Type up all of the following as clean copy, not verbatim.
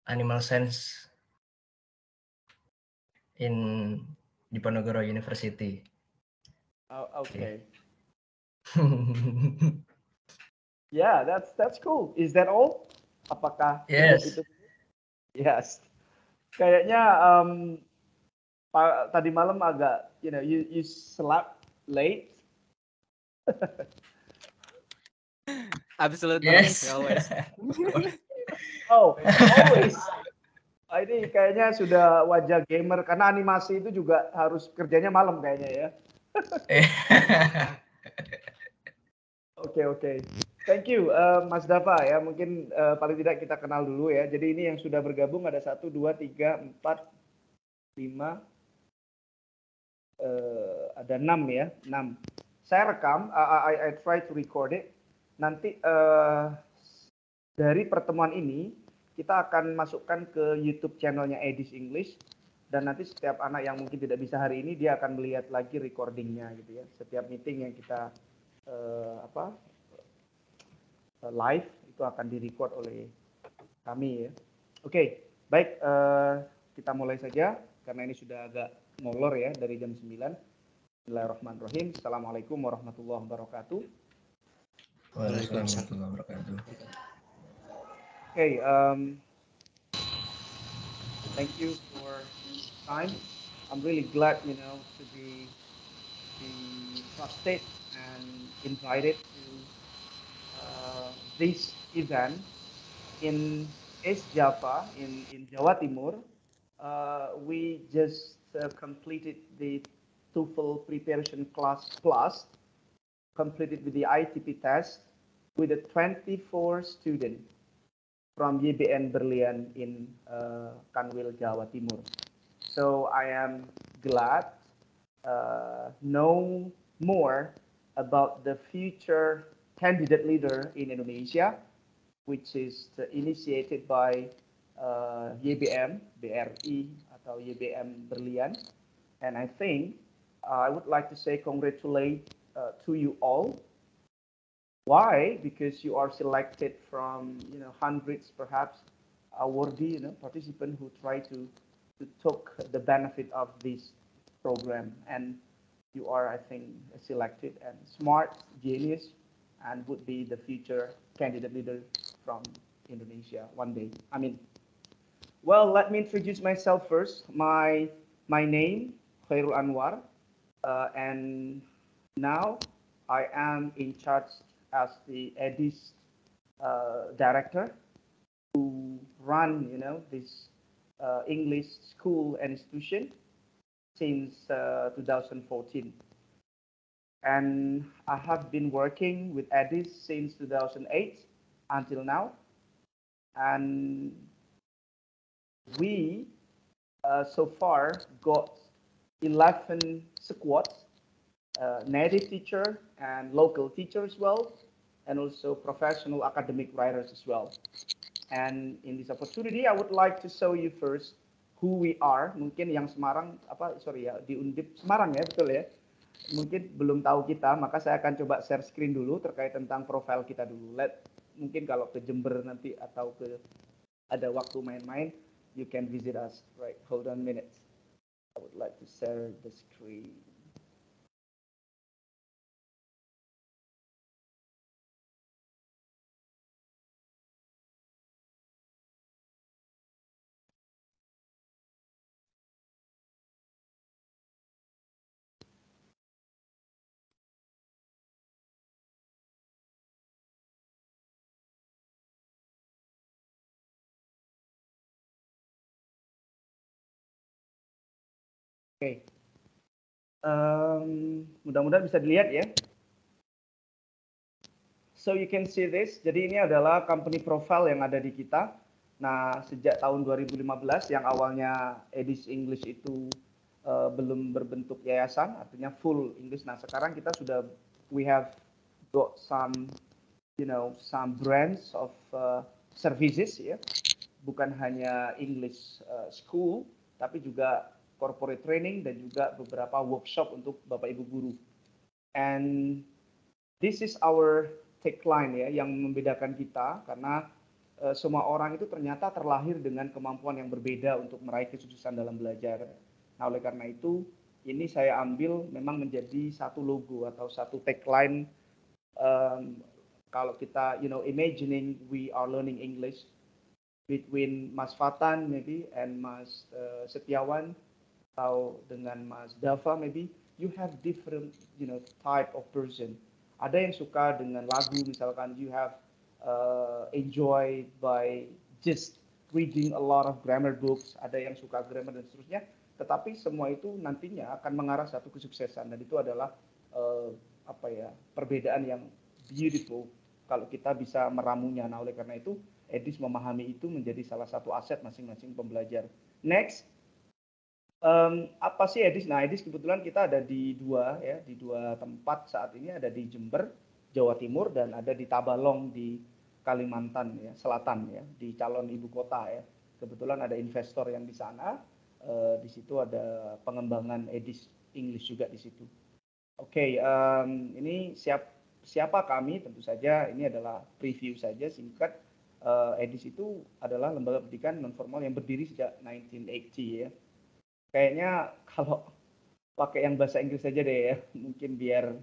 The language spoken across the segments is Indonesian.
Animal Science in Diponegoro University. Oh, okay. Okay. Yeah, that's cool. Is that all? Apakah cukup Yes. itu? Yes. Kayaknya tadi malam agak, you slept late. Absolute no, Yes. always. Oh, always. Ini kayaknya sudah wajah gamer karena animasi itu juga harus kerjanya malam kayaknya ya. Oke. Thank you, Mas Dava ya. Mungkin paling tidak kita kenal dulu ya. Jadi ini yang sudah bergabung ada 1, 2, 3, 4, 5, ada 6 ya. 6. Saya rekam, I try to record it. Nanti dari pertemuan ini kita akan masukkan ke YouTube channelnya Edis English. Dan nanti setiap anak yang mungkin tidak bisa hari ini dia akan melihat lagi recordingnya gitu ya. Setiap meeting yang kita live itu akan direcord oleh kami ya. Oke, baik, kita mulai saja karena ini sudah agak molor ya dari jam 9. Bismillahirrahmanirrahim. Assalamualaikum warahmatullahi wabarakatuh. Waalaikumsalam warahmatullahi wabarakatuh. Okay, thank you for your time. I'm really glad, to be trusted and invited to this event in East Java, in Jawa Timur. We just completed the TOEFL preparation class plus, completed with the ITP test with a 24 student from YBN Berlian in Kanwil, Jawa Timur. So I am glad know more about the future candidate leader in Indonesia, which is initiated by YBM, BRI atau YBM Berlian. And I think I would like to say congratulate to you all. Why? Because you are selected from hundreds, perhaps awardee participants who try to took the benefit of this program, and you are, I think, selected and smart, genius, and would be the future candidate leader from Indonesia one day. Well, let me introduce myself first. My name, Khairul Anwar, and now I am in charge as the EDIS director to run, this English school and institution since 2014. And I have been working with EDIS since 2008 until now. And we so far got 11 squads, native teacher and local teacher as well, and also professional academic writers as well. And in this opportunity, I would like to show you first who we are. Mungkin yang Semarang, di Undip Semarang ya, betul ya. Mungkin belum tahu kita, maka saya akan coba share screen dulu terkait tentang profil kita dulu. Mungkin kalau ke Jember nanti atau ada waktu main-main, you can visit us. Right, hold on a minute. I would like to share the screen. Oke, mudah-mudahan bisa dilihat ya. So you can see this. Jadi ini adalah company profile yang ada di kita. Nah, sejak tahun 2015 yang awalnya Edis English itu belum berbentuk yayasan, artinya full English. Nah, sekarang kita we have got some brands of services ya. Bukan hanya English school, tapi juga corporate training dan juga beberapa workshop untuk Bapak Ibu guru. And this is our tagline ya yang membedakan kita, karena semua orang itu ternyata terlahir dengan kemampuan yang berbeda untuk meraih kesuksesan dalam belajar. Nah, oleh karena itu, ini saya ambil memang menjadi satu logo atau satu tagline. Kalau kita, imagining we are learning English between Mas Fatan maybe and Mas Setiawan, atau dengan Mas Dava maybe, you have different, type of person. Ada yang suka dengan lagu, misalkan you have enjoy by just reading a lot of grammar books, ada yang suka grammar dan seterusnya. Tetapi semua itu nantinya akan mengarah satu kesuksesan, dan itu adalah perbedaan yang beautiful kalau kita bisa meramunya. Nah, oleh karena itu, Edis memahami itu menjadi salah satu aset masing-masing pembelajar. Next, apa sih Edis? Nah, Edis kebetulan kita ada di dua tempat saat ini, ada di Jember, Jawa Timur, dan ada di Tabalong di Kalimantan ya, Selatan ya, di calon ibu kota ya. Kebetulan ada investor yang di sana. Di situ ada pengembangan Edis English juga di situ. Oke, ini siapa kami? Tentu saja ini adalah preview saja singkat. Edis itu adalah lembaga pendidikan non formal yang berdiri sejak 1980 ya. Kayaknya kalau pakai yang bahasa Inggris saja deh ya, mungkin biar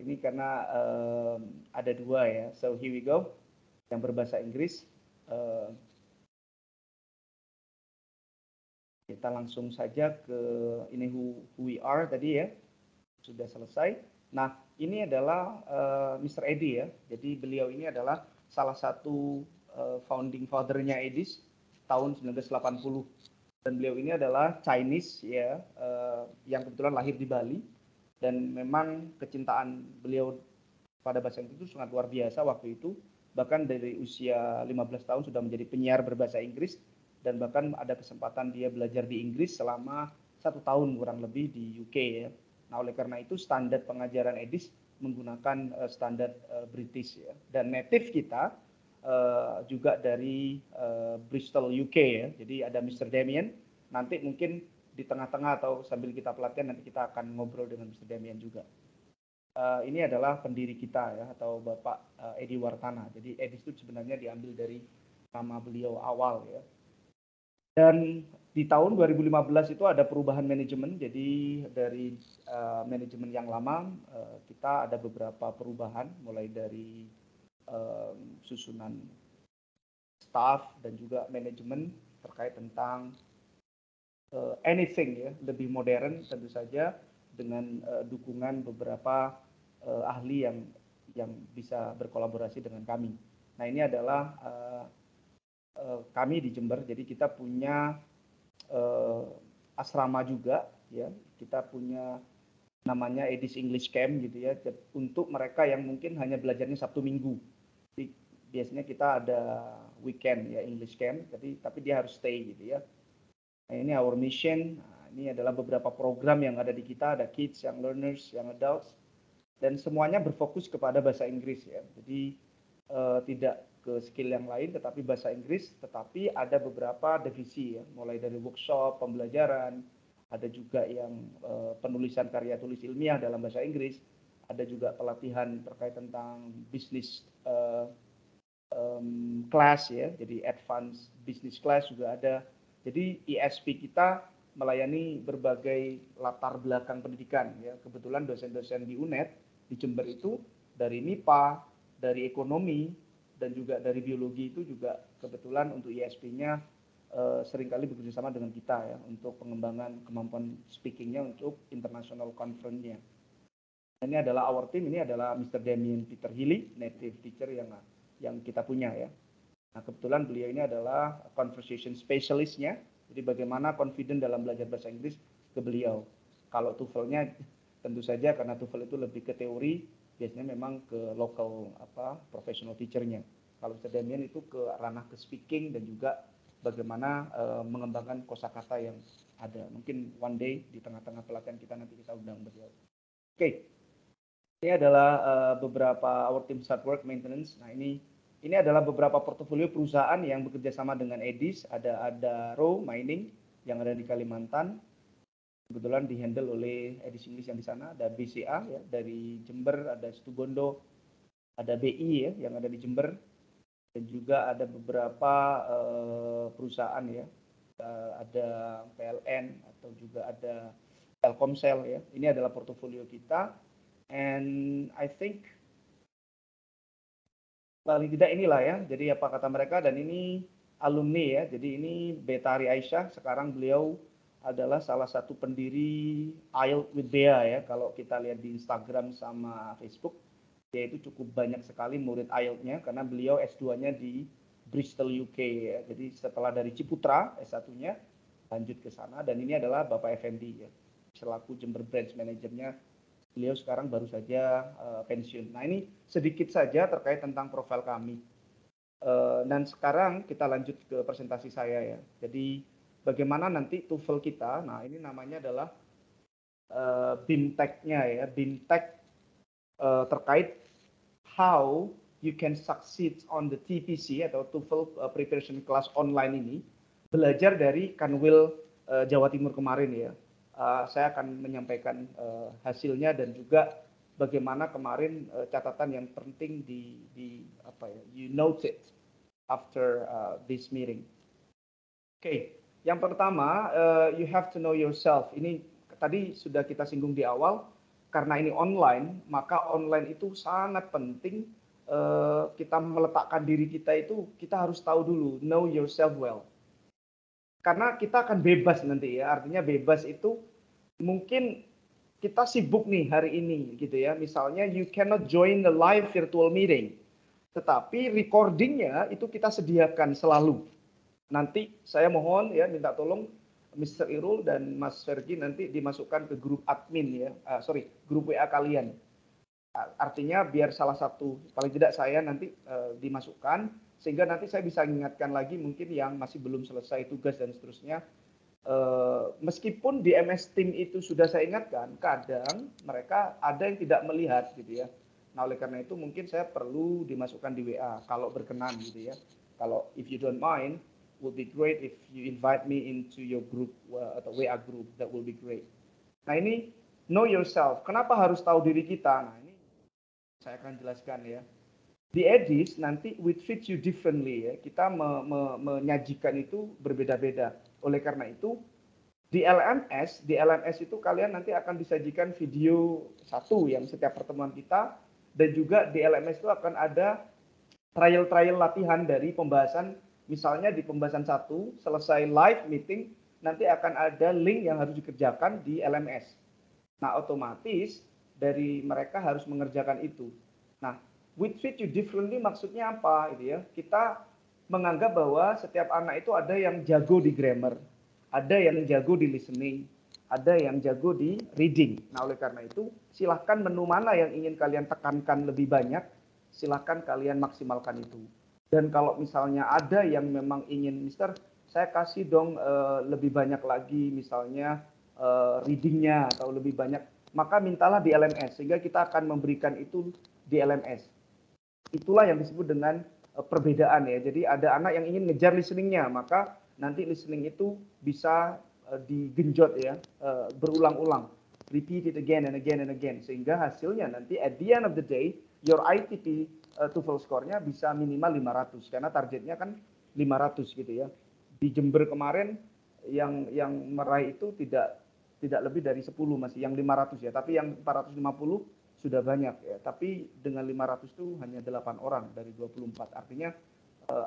ini karena ada dua ya. So here we go. Yang berbahasa Inggris. Kita langsung saja ke ini who we are tadi ya. Sudah selesai. Nah, ini adalah Mr. Edi ya. Jadi beliau ini adalah salah satu founding father-nya Edis tahun 1980. Dan beliau ini adalah Chinese ya, yang kebetulan lahir di Bali. Dan memang kecintaan beliau pada bahasa Inggris itu sangat luar biasa waktu itu. Bahkan dari usia 15 tahun sudah menjadi penyiar berbahasa Inggris. Dan bahkan ada kesempatan dia belajar di Inggris selama 1 tahun kurang lebih di UK ya. Nah, oleh karena itu standar pengajaran Edis menggunakan standar British ya. Dan native kita juga dari Bristol UK ya. Jadi ada Mr. Damien. Nanti mungkin di tengah-tengah atau sambil kita pelatihan nanti kita akan ngobrol dengan Mr. Damien juga. Ini adalah pendiri kita ya, atau Bapak Edi Wartana. Jadi Edis itu sebenarnya diambil dari nama beliau awal ya. Dan di tahun 2015 itu ada perubahan manajemen. Jadi dari manajemen yang lama kita ada beberapa perubahan, mulai dari susunan staff dan juga manajemen terkait tentang anything ya, lebih modern tentu saja, dengan dukungan beberapa ahli yang bisa berkolaborasi dengan kami. Nah, ini adalah kami di Jember. Jadi kita punya asrama juga ya. Kita punya namanya Edis English Camp gitu ya, untuk mereka yang mungkin hanya belajarnya Sabtu Minggu. Jadi, biasanya kita ada weekend ya English Camp, tapi dia harus stay gitu ya. Nah, ini our mission. Nah, ini adalah beberapa program yang ada di kita, ada kids, yang learners, yang adults, dan semuanya berfokus kepada bahasa Inggris ya. Jadi tidak ke skill yang lain, tetapi bahasa Inggris. Tetapi ada beberapa divisi ya, mulai dari workshop, pembelajaran, ada juga yang penulisan karya tulis ilmiah dalam bahasa Inggris, ada juga pelatihan terkait tentang bisnis class ya, jadi advance business class juga ada. Jadi ISP kita melayani berbagai latar belakang pendidikan ya. Kebetulan dosen-dosen di UNED di Jember itu dari MIPA, dari ekonomi, dan juga dari biologi itu juga kebetulan untuk ISP-nya seringkali bekerjasama dengan kita ya untuk pengembangan kemampuan speaking-nya untuk international conference-nya. Ini adalah our team, ini adalah Mr. Damien Peter Healy, native teacher yang kita punya ya. Nah, kebetulan beliau ini adalah conversation specialist-nya. Jadi bagaimana confident dalam belajar bahasa Inggris ke beliau. Kalau TOEFL-nya tentu saja karena TOEFL itu lebih ke teori, biasanya memang ke local professional teacher-nya. Kalau Mr. Damien itu ke ranah ke speaking dan juga bagaimana mengembangkan kosakata yang ada. Mungkin one day di tengah-tengah pelatihan kita nanti kita undang beliau. Oke. Ini adalah beberapa our team start work maintenance. Nah, ini adalah beberapa portofolio perusahaan yang bekerja sama dengan Edis. Ada Row Mining yang ada di Kalimantan. Kebetulan dihandle oleh Edis English yang di sana. Ada BCA ya dari Jember, ada Situbondo, ada BI ya yang ada di Jember. dan juga ada beberapa perusahaan ya, ada PLN atau juga ada Telkomsel ya. Ini adalah portofolio kita, and I think paling tidak inilah ya. Jadi apa kata mereka, dan ini alumni ya. Jadi ini Betari Aisyah, sekarang beliau adalah salah satu pendiri IELTS with Bea ya. Kalau kita lihat di Instagram sama Facebook, dia itu cukup banyak sekali murid IELTS-nya karena beliau S2-nya di Bristol UK ya. Jadi setelah dari Ciputra S1-nya lanjut ke sana, dan ini adalah Bapak Effendi ya, selaku Jember Branch Manager-nya. Beliau sekarang baru saja pensiun. Nah, ini sedikit saja terkait tentang profil kami. Dan sekarang kita lanjut ke presentasi saya ya. Jadi bagaimana nanti TOEFL kita. Nah, ini namanya adalah BIMTEK-nya ya. BIMTEK terkait how you can succeed on the TPC atau TOEFL preparation class online ini. Belajar dari Kanwil Jawa Timur kemarin ya. Saya akan menyampaikan hasilnya dan juga bagaimana kemarin catatan yang penting di apa ya, you note it after this meeting. Oke, yang pertama you have to know yourself. Ini tadi sudah kita singgung di awal, karena ini online, maka online itu sangat penting kita meletakkan diri kita itu, kita harus tahu dulu, know yourself well. Karena kita akan bebas nanti ya, artinya bebas itu mungkin kita sibuk nih hari ini gitu ya, misalnya you cannot join the live virtual meeting, tetapi recordingnya itu kita sediakan selalu. Nanti saya mohon ya, minta tolong Mr. Irul dan Mas Fergie nanti dimasukkan ke grup admin ya, grup WA kalian. Artinya biar salah satu, paling tidak saya nanti dimasukkan, sehingga nanti saya bisa mengingatkan lagi mungkin yang masih belum selesai tugas dan seterusnya. Meskipun di MS Team itu sudah saya ingatkan, kadang mereka ada yang tidak melihat gitu ya. Nah, oleh karena itu mungkin saya perlu dimasukkan di WA kalau berkenan gitu ya. Kalau if you don't mind, would be great if you invite me into your group atau WA group, that will be great. Nah, ini know yourself. Kenapa harus tahu diri kita? Nah, ini saya akan jelaskan ya. Di Edis nanti we treat you differently ya. Kita menyajikan itu berbeda-beda. Oleh karena itu di LMS itu kalian nanti akan disajikan video satu yang setiap pertemuan kita, dan juga di LMS itu akan ada trial latihan dari pembahasan. Misalnya di pembahasan satu selesai live meeting, nanti akan ada link yang harus dikerjakan di LMS. Nah, otomatis dari mereka harus mengerjakan itu. Nah, we treat you differently maksudnya apa gitu ya? Kita menganggap bahwa setiap anak itu ada yang jago di grammar, ada yang jago di listening, ada yang jago di reading. Nah, oleh karena itu, silahkan menu mana yang ingin kalian tekankan lebih banyak, silahkan kalian maksimalkan itu. Dan kalau misalnya ada yang memang ingin, Mister, saya kasih dong lebih banyak lagi misalnya readingnya atau lebih banyak, maka mintalah di LMS, sehingga kita akan memberikan itu di LMS. Itulah yang disebut dengan perbedaan ya. Jadi ada anak yang ingin ngejar listeningnya, maka nanti listening itu bisa digenjot ya, berulang-ulang, repeat it again and again and again, sehingga hasilnya nanti at the end of the day your ITP TOEFL score-nya bisa minimal 500, karena targetnya kan 500 gitu ya. Di Jember kemarin yang meraih itu tidak lebih dari 10 masih, yang 500 ya, tapi yang 450 sudah banyak ya. Tapi dengan 500 itu hanya 8 orang dari 24. Artinya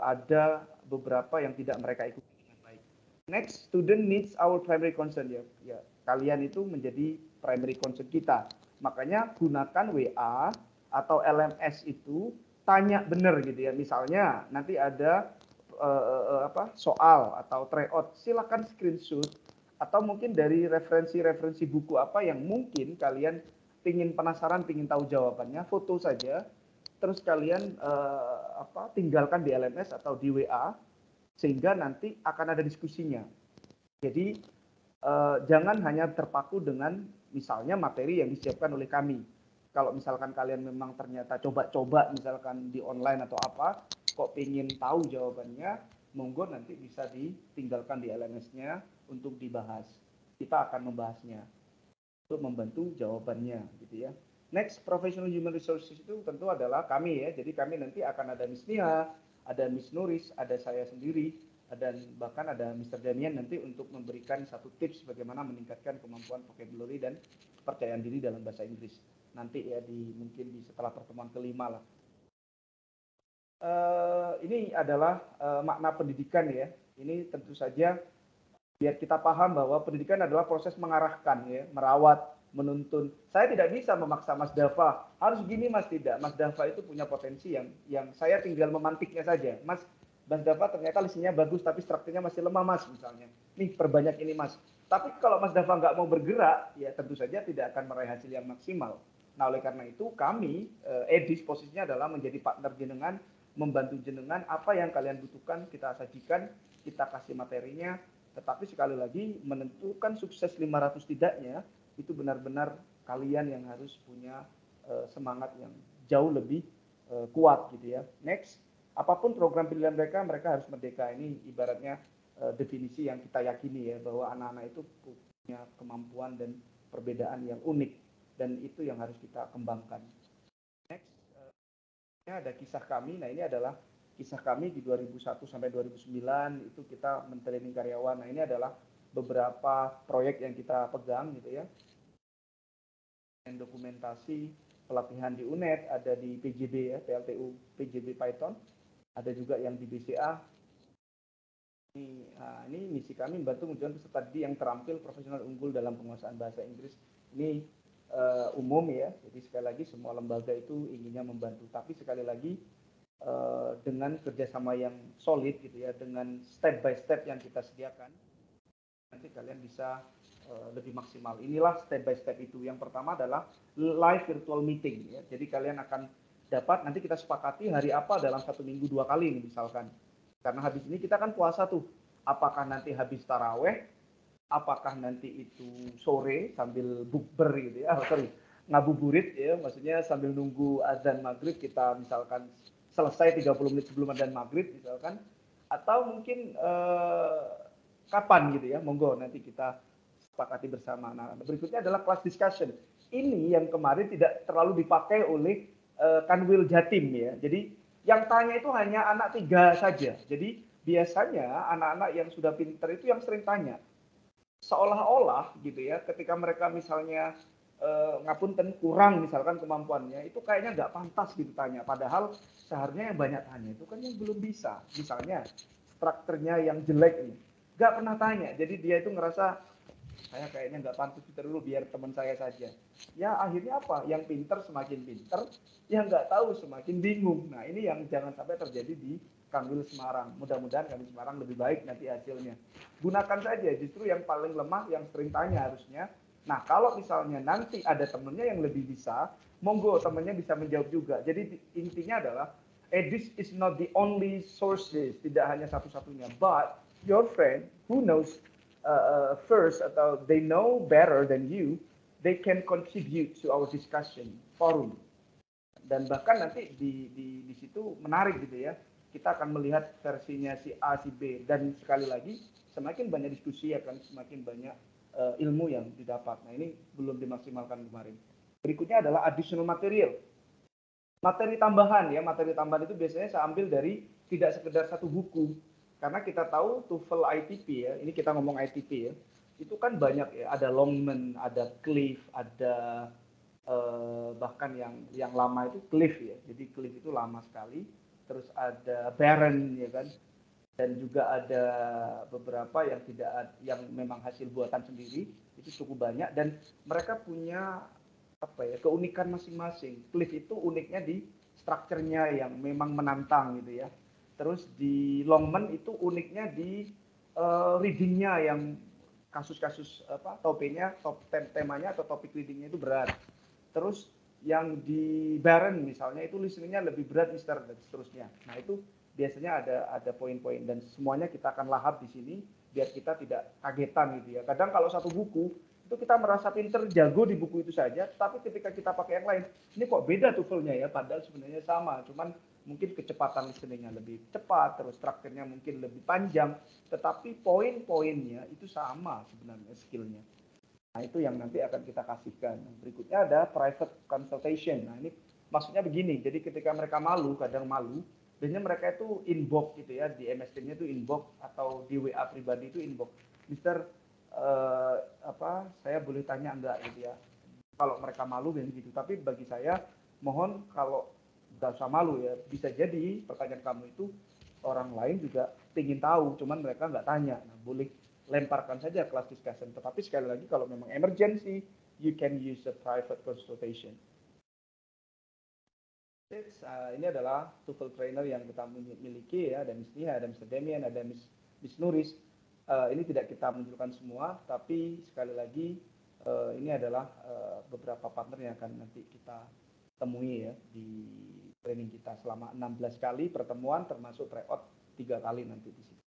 ada beberapa yang tidak mereka ikuti dengan baik. Next, student needs our primary concern ya. Ya, kalian itu menjadi primary concern kita. Makanya gunakan WA atau LMS itu, tanya benar gitu ya. Misalnya nanti ada soal atau tryout, silakan screenshot, atau mungkin dari referensi buku apa yang mungkin kalian pingin penasaran, pingin tahu jawabannya, foto saja, terus kalian tinggalkan di LMS atau di WA, sehingga nanti akan ada diskusinya. Jadi jangan hanya terpaku dengan misalnya materi yang disiapkan oleh kami. Kalau misalkan kalian memang ternyata coba-coba misalkan di online atau apa, kok pingin tahu jawabannya, monggo nanti bisa ditinggalkan di LMS-nya untuk dibahas. Kita akan membahasnya untuk membantu jawabannya gitu ya. Next, professional human resources itu tentu adalah kami ya. Jadi kami nanti akan ada Miss Nia, ada Miss Nuris, ada saya sendiri, dan bahkan ada Mr. Damian nanti untuk memberikan satu tips bagaimana meningkatkan kemampuan vocabulary dan kepercayaan diri dalam bahasa Inggris. Nanti ya mungkin di setelah pertemuan kelima lah. Ini adalah makna pendidikan ya. Ini tentu saja biar kita paham bahwa pendidikan adalah proses mengarahkan ya, merawat, menuntun. Saya tidak bisa memaksa Mas Dava harus gini Mas, tidak. Mas Dava itu punya potensi yang saya tinggal memantiknya saja. Mas Dava ternyata listennya bagus tapi strukturnya masih lemah Mas misalnya. Nih perbanyak ini Mas. Tapi kalau Mas Dava nggak mau bergerak, ya tentu saja tidak akan meraih hasil yang maksimal. Nah oleh karena itu kami, Edis posisinya adalah menjadi partner jenengan, membantu jenengan apa yang kalian butuhkan kita sajikan, kita kasih materinya. Tetapi sekali lagi menentukan sukses 500 tidaknya itu benar-benar kalian yang harus punya semangat yang jauh lebih kuat gitu ya. Next, apapun program pilihan mereka harus merdeka. Ini ibaratnya definisi yang kita yakini ya bahwa anak-anak itu punya kemampuan dan perbedaan yang unik dan itu yang harus kita kembangkan. Next, ada kisah kami. Nah ini adalah kisah kami di 2001 sampai 2009 itu kita mentraining karyawan. Nah ini adalah beberapa proyek yang kita pegang gitu ya. Dan dokumentasi pelatihan di UNED, ada di PJB ya, PLTU PJB Python, ada juga yang di BCA. Ini misi kami membantu menunjukkan peserta didik yang terampil, profesional, unggul dalam penguasaan bahasa Inggris. Ini umum ya, jadi sekali lagi semua lembaga itu inginnya membantu, tapi sekali lagi dengan kerjasama yang solid gitu ya, dengan step by step yang kita sediakan, nanti kalian bisa lebih maksimal. Inilah step by step itu. Yang pertama adalah live virtual meeting ya. Jadi kalian akan dapat, nanti kita sepakati hari apa dalam 1 minggu 2 kali nih misalkan. Karena habis ini kita kan puasa tuh. Apakah nanti habis taraweh, apakah nanti itu sore sambil bukber gitu ya, ngabuburit ya, maksudnya sambil nunggu azan maghrib kita misalkan selesai 30 menit sebelum azan maghrib misalkan, atau mungkin kapan gitu ya, monggo nanti kita sepakati bersama. Nah berikutnya adalah class discussion. Ini yang kemarin tidak terlalu dipakai oleh Kanwil Jatim ya, jadi yang tanya itu hanya anak 3 saja, jadi biasanya anak-anak yang sudah pinter itu yang sering tanya. Seolah-olah gitu ya, ketika mereka misalnya ngapunten kurang misalkan kemampuannya, itu kayaknya nggak pantas gitu tanya. Padahal seharusnya yang banyak tanya itu kan yang belum bisa. Misalnya strukturnya yang jelek nih, nggak pernah tanya. Jadi dia itu ngerasa saya kayaknya nggak pantas pinter dulu, biar teman saya saja. Ya akhirnya apa? Yang pinter semakin pinter, yang nggak tahu semakin bingung. Nah ini yang jangan sampai terjadi di Kanwil Semarang. Mudah-mudahan Kanwil Semarang lebih baik nanti hasilnya. Gunakan saja justru yang paling lemah, yang sering tanya harusnya. Nah kalau misalnya nanti ada temennya yang lebih bisa, monggo temennya bisa menjawab juga. Jadi intinya adalah, this is not the only sources, tidak hanya satu-satunya, but your friend who knows first atau they know better than you, they can contribute to our discussion forum. Dan bahkan nanti di situ menarik gitu ya, kita akan melihat versinya si A, si B, dan sekali lagi semakin banyak diskusi akan semakin banyak ilmu yang didapat. Nah ini belum dimaksimalkan kemarin. Berikutnya adalah additional material. Materi tambahan ya, materi tambahan itu biasanya saya ambil dari tidak sekedar satu buku. Karena kita tahu TOEFL ITP ya, ini kita ngomong ITP ya, itu kan banyak ya, ada Longman, ada Cliff, ada bahkan yang lama itu Cliff ya, jadi Cliff itu lama sekali, terus ada Barron ya kan, dan juga ada beberapa yang yang memang hasil buatan sendiri, itu cukup banyak dan mereka punya apa ya, keunikan masing-masing. Cliff itu uniknya di strukturnya yang memang menantang gitu ya. Terus di Longman itu uniknya di readingnya yang kasus-kasus apa topiknya, temanya atau topik readingnya itu berat. Terus yang di Barron misalnya itu listeningnya lebih berat Mister dan seterusnya. Nah itu biasanya ada poin-poin dan semuanya kita akan lahap di sini biar kita tidak kagetan gitu ya. Kadang kalau satu buku itu kita merasa pinter jago di buku itu saja, tapi ketika kita pakai yang lain, ini kok beda TOEFL-nya ya, padahal sebenarnya sama, cuman mungkin kecepatan listeningnya lebih cepat, terus strukturnya mungkin lebih panjang, tetapi poin-poinnya itu sama sebenarnya skillnya. Nah itu yang nanti akan kita kasihkan. Berikutnya ada private consultation. Nah ini maksudnya begini, jadi ketika mereka malu, kadang malu, biasanya mereka itu inbox gitu ya, di MS Teams-nya itu inbox atau di WA pribadi itu inbox. Mister, saya boleh tanya enggak gitu ya. Kalau mereka malu dan gitu. Tapi bagi saya, mohon kalau nggak usah malu ya. Bisa jadi pertanyaan kamu itu orang lain juga ingin tahu, cuman mereka nggak tanya. Nah, boleh lemparkan saja kelas discussion. Tetapi sekali lagi kalau memang emergency, you can use a private consultation. Ini adalah TOEFL trainer yang kita miliki ya, ada Miss Nia, ada Mr. Demian, ada Miss Nuris. Ini tidak kita munculkan semua, tapi sekali lagi ini adalah beberapa partner yang akan nanti kita temui ya di training kita selama 16 kali pertemuan, termasuk tryout 3 kali nanti di sini.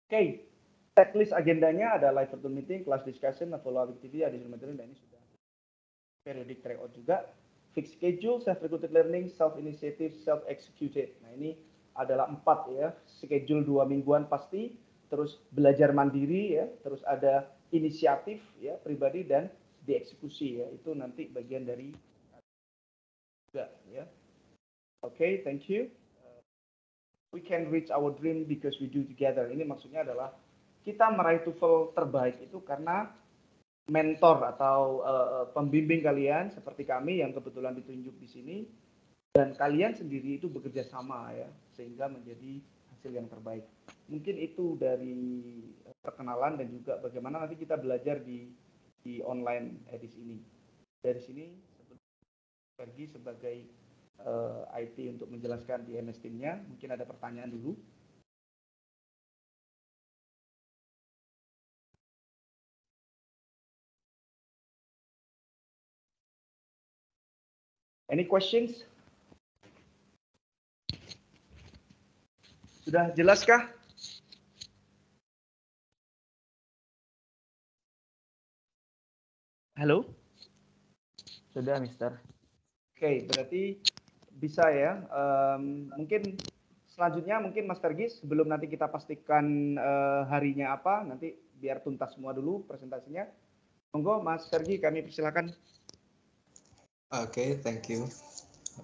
Oke, checklist agendanya ada live virtual meeting, class discussion, follow-up activity, additional material, dan ini sudah periodic tryout juga. Fixed schedule, self-recruited learning, self-initiative, self-executed. Nah, ini adalah 4 ya. Schedule 2 mingguan pasti, terus belajar mandiri ya, terus ada inisiatif ya pribadi dan dieksekusi ya. Itu nanti bagian dari juga ya. Oke, thank you. We can reach our dream because we do together. Ini maksudnya adalah kita meraih TOEFL terbaik itu karena mentor atau pembimbing kalian seperti kami yang kebetulan ditunjuk di sini, dan kalian sendiri itu bekerja sama ya, sehingga menjadi hasil yang terbaik. Mungkin itu dari perkenalan dan juga bagaimana nanti kita belajar di online edisi ini. Dari sini pergi sebagai IT untuk menjelaskan di MS Teams-nya. Mungkin ada pertanyaan dulu. Any questions? Sudah jelaskah? Halo? Sudah, Mister. Oke, berarti bisa ya. Mungkin selanjutnya mungkin Mas Fergis, sebelum nanti kita pastikan harinya apa, nanti biar tuntas semua dulu presentasinya. Monggo Mas Fergi, kami persilakan. Oke, thank you,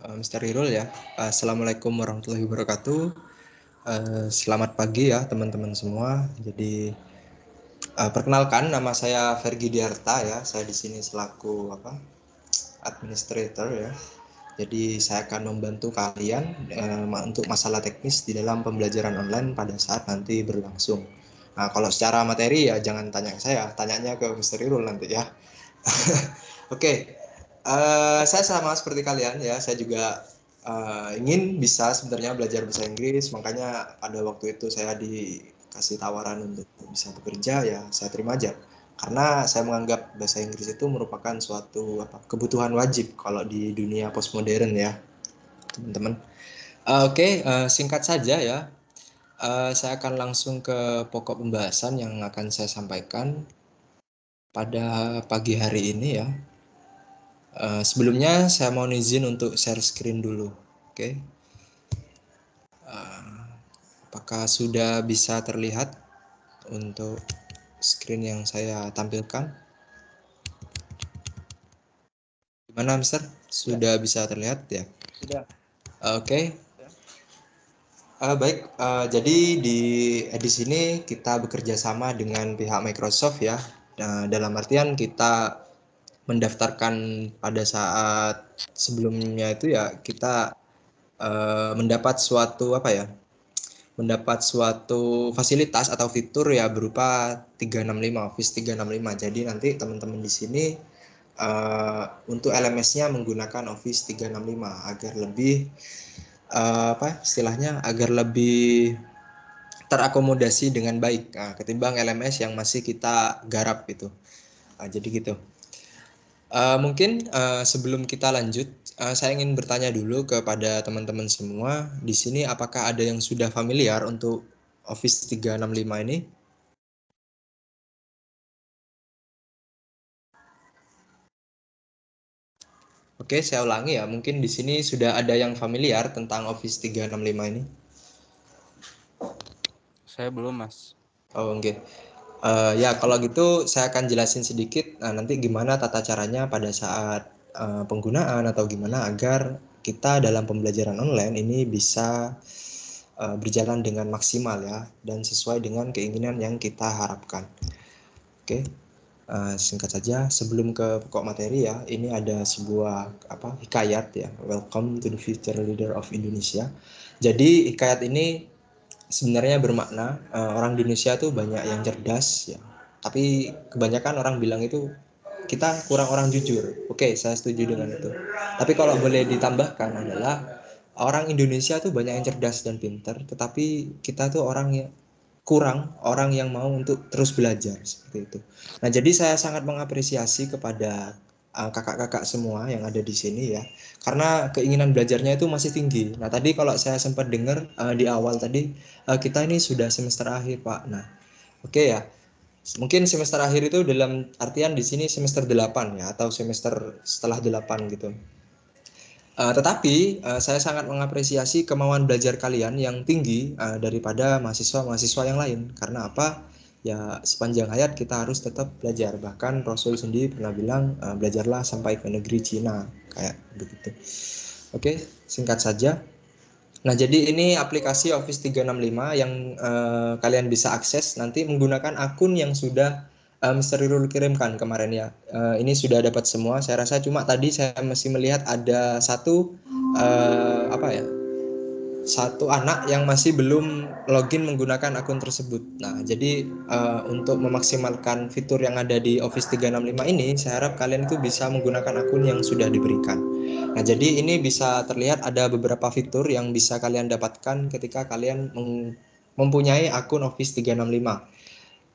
Mr. Irul ya. Assalamualaikum warahmatullahi wabarakatuh. Selamat pagi ya teman-teman semua. Jadi perkenalkan, nama saya Fergi Diarta ya. Saya di sini selaku administrator ya. Jadi saya akan membantu kalian untuk masalah teknis di dalam pembelajaran online pada saat nanti berlangsung. Nah, kalau secara materi ya jangan tanya ke saya, tanyanya ke Mr. Irul nanti ya. Oke. Saya sama seperti kalian ya, saya juga ingin bisa sebenarnya belajar bahasa Inggris, makanya pada waktu itu saya dikasih tawaran untuk bisa bekerja, ya saya terima aja. Karena saya menganggap bahasa Inggris itu merupakan suatu kebutuhan wajib kalau di dunia postmodern ya, teman-teman. Oke, singkat saja ya, saya akan langsung ke pokok pembahasan yang akan saya sampaikan pada pagi hari ini ya. Sebelumnya saya mohon izin untuk share screen dulu, oke? Apakah sudah bisa terlihat untuk screen yang saya tampilkan? Gimana, Mister? Sudah bisa terlihat ya? Sudah. Oke. Baik, jadi di edisi ini kita bekerja sama dengan pihak Microsoft ya. Dalam artian kita mendaftarkan pada saat sebelumnya itu ya kita mendapat suatu mendapat suatu fasilitas atau fitur ya berupa 365 Office 365. Jadi nanti teman-teman di sini untuk LMS-nya menggunakan Office 365 agar lebih agar lebih terakomodasi dengan baik ketimbang LMS yang masih kita garap gitu. Jadi gitu. Mungkin sebelum kita lanjut, saya ingin bertanya dulu kepada teman-teman semua di sini, apakah ada yang sudah familiar untuk Office 365 ini? Oke, saya ulangi ya. Mungkin di sini sudah ada yang familiar tentang Office 365 ini? Saya belum, Mas. Oh, oke. Ya, kalau gitu saya akan jelasin sedikit nanti gimana tata caranya pada saat penggunaan atau gimana agar kita dalam pembelajaran online ini bisa berjalan dengan maksimal ya, dan sesuai dengan keinginan yang kita harapkan. Oke, singkat saja sebelum ke pokok materi ya, ini ada sebuah hikayat ya, Welcome to the Future Leader of Indonesia. Jadi hikayat ini sebenarnya bermakna orang di Indonesia tuh banyak yang cerdas ya, tapi kebanyakan orang bilang itu kita kurang orang jujur. Oke, saya setuju dengan itu. Tapi kalau boleh ditambahkan adalah orang Indonesia tuh banyak yang cerdas dan pintar, tetapi kita tuh kurang orang yang mau untuk terus belajar seperti itu. Nah, jadi saya sangat mengapresiasi kepada kakak-kakak semua yang ada di sini ya, karena keinginan belajarnya itu masih tinggi. Nah, tadi kalau saya sempat dengar di awal tadi kita ini sudah semester akhir, Pak. Nah, oke ya. Mungkin semester akhir itu dalam artian di sini semester 8 ya, atau semester setelah 8 gitu. Tetapi saya sangat mengapresiasi kemauan belajar kalian yang tinggi daripada mahasiswa-mahasiswa yang lain. Karena apa? Ya sepanjang hayat kita harus tetap belajar. Bahkan Rasul sendiri pernah bilang belajarlah sampai ke negeri Cina, kayak begitu. Oke, singkat saja. Nah, jadi ini aplikasi Office 365 yang kalian bisa akses nanti menggunakan akun yang sudah Mr. Rirul kirimkan kemarin ya. Ini sudah dapat semua. Saya rasa cuma tadi saya masih melihat ada satu satu anak yang masih belum login menggunakan akun tersebut. Nah, jadi untuk memaksimalkan fitur yang ada di Office 365 ini, saya harap kalian itu bisa menggunakan akun yang sudah diberikan. Nah, jadi ini bisa terlihat ada beberapa fitur yang bisa kalian dapatkan ketika kalian mempunyai akun Office 365.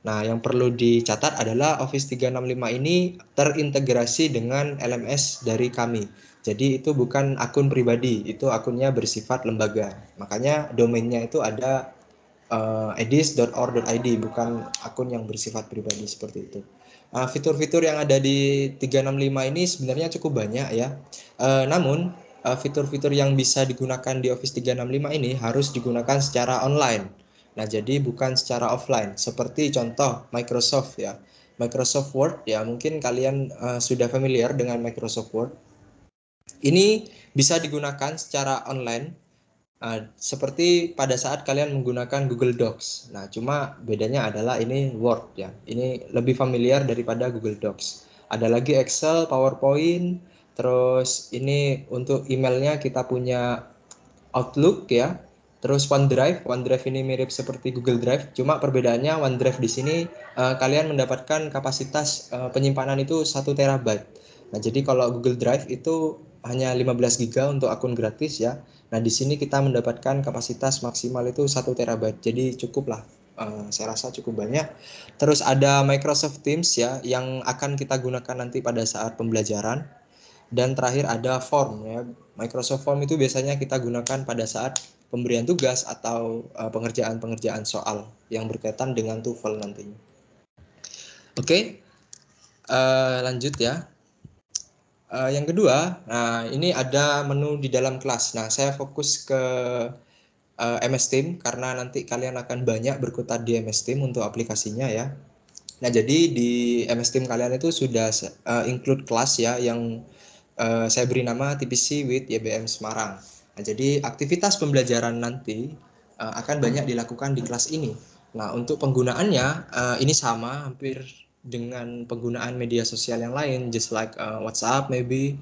Nah, yang perlu dicatat adalah Office 365 ini terintegrasi dengan LMS dari kami. Jadi itu bukan akun pribadi, itu akunnya bersifat lembaga. Makanya domainnya itu ada edis.or.id, bukan akun yang bersifat pribadi seperti itu. Fitur-fitur yang ada di 365 ini sebenarnya cukup banyak ya. Namun fitur-fitur yang bisa digunakan di Office 365 ini harus digunakan secara online. Nah, jadi bukan secara offline. Seperti contoh Microsoft ya. Microsoft Word ya, mungkin kalian sudah familiar dengan Microsoft Word. Ini bisa digunakan secara online seperti pada saat kalian menggunakan Google Docs. Nah, cuma bedanya adalah ini Word ya. Ini lebih familiar daripada Google Docs. Ada lagi Excel, PowerPoint, terus ini untuk emailnya kita punya Outlook ya. Terus OneDrive ini mirip seperti Google Drive, cuma perbedaannya OneDrive di sini kalian mendapatkan kapasitas penyimpanan itu 1 terabyte. Nah, jadi kalau Google Drive itu hanya 15 GB untuk akun gratis ya. Nah, di sini kita mendapatkan kapasitas maksimal itu 1 terabyte. Jadi cukup lah. Saya rasa cukup banyak. Terus ada Microsoft Teams ya yang akan kita gunakan nanti pada saat pembelajaran. Dan terakhir ada form ya. Microsoft Form itu biasanya kita gunakan pada saat pemberian tugas atau pengerjaan-pengerjaan soal yang berkaitan dengan TOEFL nantinya. Oke, lanjut ya. Yang kedua, nah ini ada menu di dalam kelas. Nah, saya fokus ke MS Team karena nanti kalian akan banyak berkutat di MS Team untuk aplikasinya ya. Nah, jadi di MS Team kalian itu sudah include kelas ya yang saya beri nama TPC with YBM Semarang. Nah, jadi aktivitas pembelajaran nanti akan banyak dilakukan di kelas ini. Nah, untuk penggunaannya ini sama hampir dengan penggunaan media sosial yang lain, just like WhatsApp maybe,